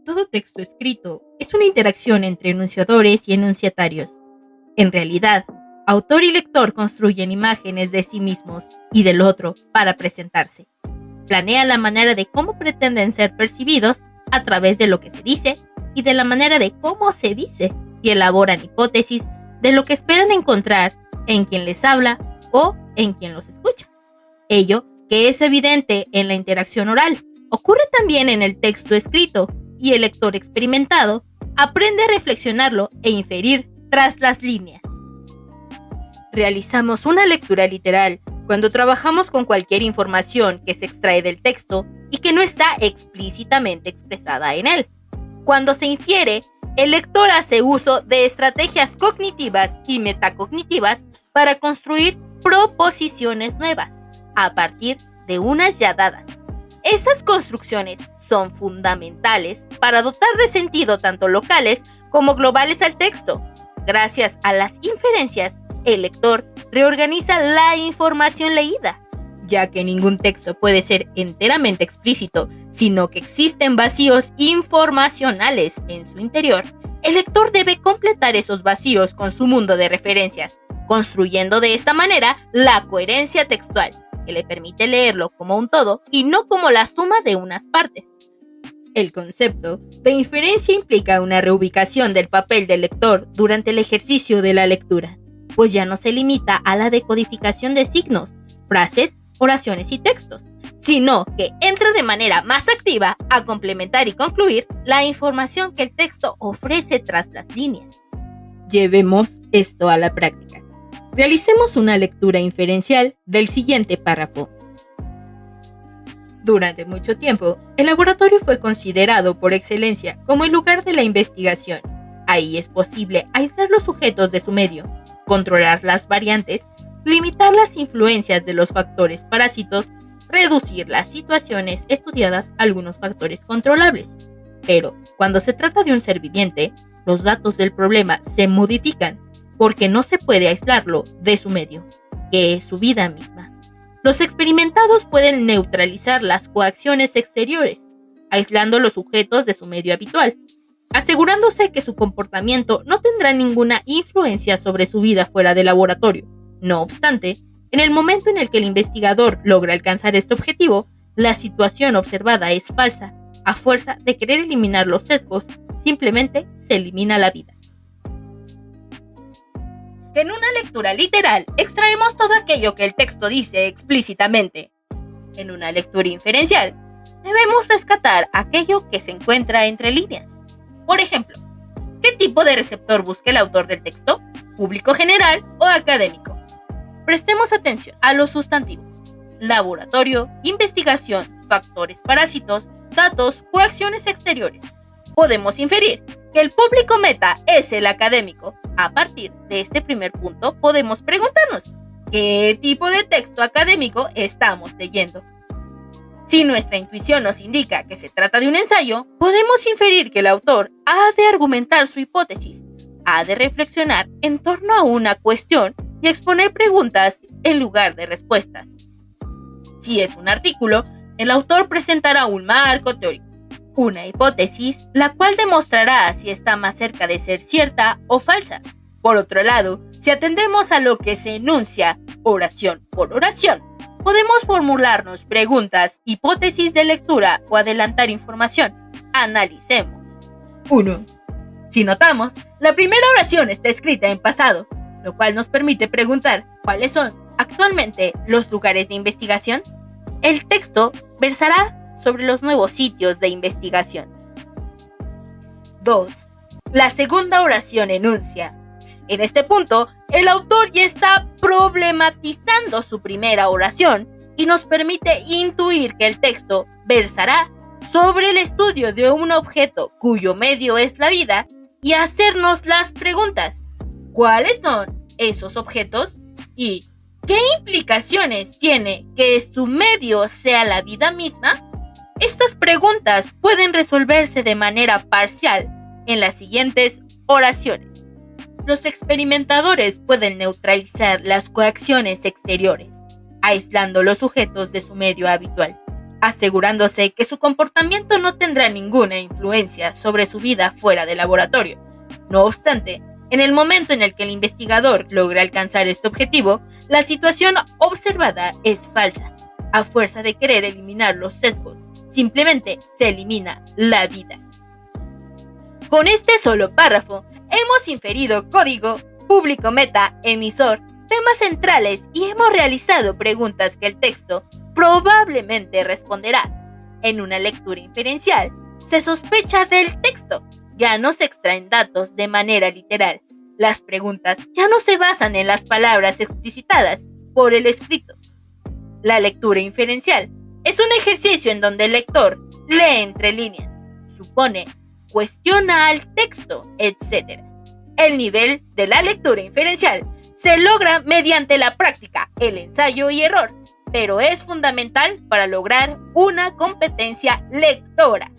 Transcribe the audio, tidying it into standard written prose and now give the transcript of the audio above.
Todo texto escrito es una interacción entre enunciadores y enunciatarios. En realidad, autor y lector construyen imágenes de sí mismos y del otro para presentarse. Planean la manera de cómo pretenden ser percibidos a través de lo que se dice y de la manera de cómo se dice, y elaboran hipótesis de lo que esperan encontrar en quien les habla o en quien los escucha. Ello, que es evidente en la interacción oral, ocurre también en el texto escrito, y el lector experimentado aprende a reflexionarlo e inferir tras las líneas. Realizamos una lectura literal cuando trabajamos con cualquier información que se extrae del texto y que no está explícitamente expresada en él. Cuando se infiere, el lector hace uso de estrategias cognitivas y metacognitivas para construir proposiciones nuevas a partir de unas ya dadas. Esas construcciones son fundamentales para dotar de sentido tanto locales como globales al texto. Gracias a las inferencias, el lector reorganiza la información leída. Ya que ningún texto puede ser enteramente explícito, sino que existen vacíos informacionales en su interior, el lector debe completar esos vacíos con su mundo de referencias, construyendo de esta manera la coherencia textual, que le permite leerlo como un todo y no como la suma de unas partes. El concepto de inferencia implica una reubicación del papel del lector durante el ejercicio de la lectura, pues ya no se limita a la decodificación de signos, frases, oraciones y textos, sino que entra de manera más activa a complementar y concluir la información que el texto ofrece tras las líneas. Llevemos esto a la práctica. Realicemos una lectura inferencial del siguiente párrafo. Durante mucho tiempo, el laboratorio fue considerado por excelencia como el lugar de la investigación. Ahí es posible aislar los sujetos de su medio, controlar las variantes, limitar las influencias de los factores parásitos, reducir las situaciones estudiadas a algunos factores controlables. Pero, cuando se trata de un ser viviente, los datos del problema se modifican porque no se puede aislarlo de su medio, que es su vida misma. Los experimentados pueden neutralizar las coacciones exteriores, aislando los sujetos de su medio habitual, asegurándose que su comportamiento no tendrá ninguna influencia sobre su vida fuera del laboratorio. No obstante, en el momento en el que el investigador logra alcanzar este objetivo, la situación observada es falsa. A fuerza de querer eliminar los sesgos, simplemente se elimina la vida. En una lectura literal, extraemos todo aquello que el texto dice explícitamente. En una lectura inferencial, debemos rescatar aquello que se encuentra entre líneas. Por ejemplo, ¿qué tipo de receptor busca el autor del texto? ¿Público general o académico? Prestemos atención a los sustantivos: laboratorio, investigación, factores parásitos, datos, coacciones exteriores. Podemos inferir que el público meta es el académico. A partir de este primer punto, podemos preguntarnos: ¿qué tipo de texto académico estamos leyendo? Si nuestra intuición nos indica que se trata de un ensayo, podemos inferir que el autor ha de argumentar su hipótesis, ha de reflexionar en torno a una cuestión y exponer preguntas en lugar de respuestas. Si es un artículo, el autor presentará un marco teórico, una hipótesis, la cual demostrará si está más cerca de ser cierta o falsa. Por otro lado, si atendemos a lo que se enuncia oración por oración, podemos formularnos preguntas, hipótesis de lectura o adelantar información. Analicemos. 1. Si notamos, la primera oración está escrita en pasado, lo cual nos permite preguntar cuáles son actualmente los lugares de investigación. El texto versará sobre los nuevos sitios de investigación. 2. La segunda oración enuncia. En este punto, el autor ya está problematizando su primera oración y nos permite intuir que el texto versará sobre el estudio de un objeto cuyo medio es la vida y hacernos las preguntas: ¿cuáles son esos objetos? ¿Y qué implicaciones tiene que su medio sea la vida misma? Estas preguntas pueden resolverse de manera parcial en las siguientes oraciones. Los experimentadores pueden neutralizar las coacciones exteriores, aislando los sujetos de su medio habitual, asegurándose que su comportamiento no tendrá ninguna influencia sobre su vida fuera del laboratorio. No obstante, en el momento en el que el investigador logra alcanzar este objetivo, la situación observada es falsa. A fuerza de querer eliminar los sesgos, simplemente se elimina la vida. Con este solo párrafo, hemos inferido código, público meta, emisor, temas centrales y hemos realizado preguntas que el texto probablemente responderá. En una lectura inferencial, se sospecha del texto. Ya no se extraen datos de manera literal. Las preguntas ya no se basan en las palabras explicitadas por el escrito. La lectura inferencial es un ejercicio en donde el lector lee entre líneas, supone, cuestiona al texto, etc. El nivel de la lectura inferencial se logra mediante la práctica, el ensayo y error, pero es fundamental para lograr una competencia lectora.